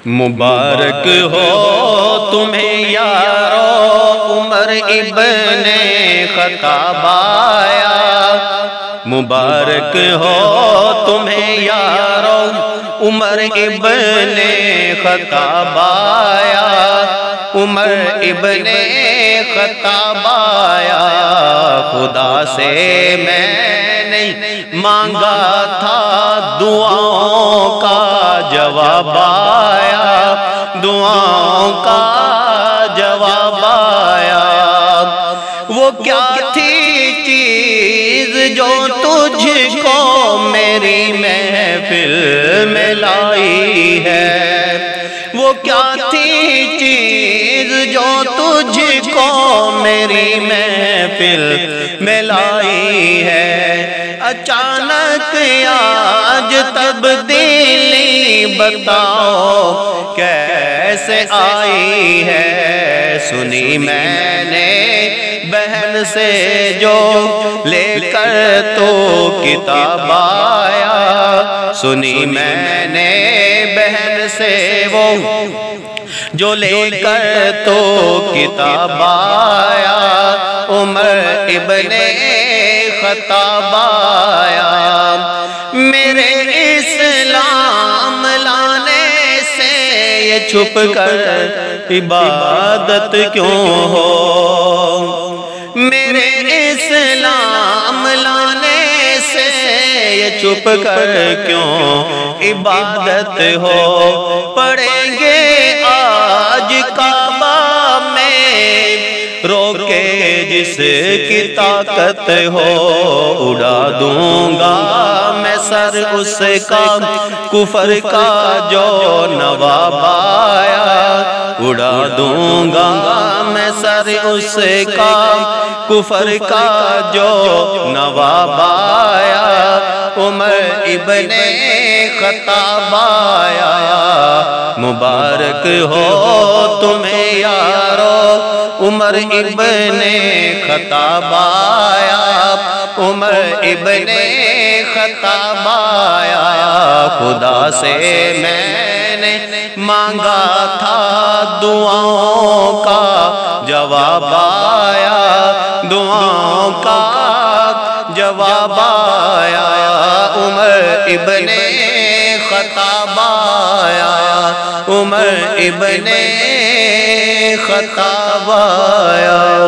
مبارک ہو تمہیں یارو عمر ابن خطاب آیا، مبارک ہو تمہیں یارو عمر ابن خطاب آیا، عمر ابن خطاب آیا۔ خدا سے میں نے مانگا تھا دعاؤں کا جواب آیا، دعاؤں کا جواب آیا۔ وہ کیا تھی چیز جو تجھ کو میری محفل میں لائی ہے، وہ کیا تھی چیز جو تجھ کو میری محفل میں لائی ہے۔ اچانک آج تبدیلی بتاؤ کیسے آئی ہے، سنی میں نے بہن سے جو لے کر تو کتاب آیا، سنی میں نے بہن سے وہ جو لے کر تو کتاب آیا، عمر ابن خطاب آیا۔ میرے اسلام لانے سے یہ چھپ کر عبادت کیوں ہو، میرے اسلام لانے سے یہ چھپ کر کیوں عبادت ہو۔ پڑھیں گے آج کعبہ میں روکے جس کی طاقت ہو، اڑا دوں گا میں سر اس کا کفر کا جو نواب آیا، اڑا دوں گا میں سر اس کا کفر کا جو نواب آیا، عمر ابن خطاب آیا۔ مبارک ہو تمہیں یارو عمر ابن خطاب آیا، عمر ابن خطاب آیا۔ خدا سے میں نے مانگا تھا دعاؤں کا جواب آیا، دعاؤں کا جواب آیا، عمر ابن خطاب آیا، عمر ابن خطاب آیا۔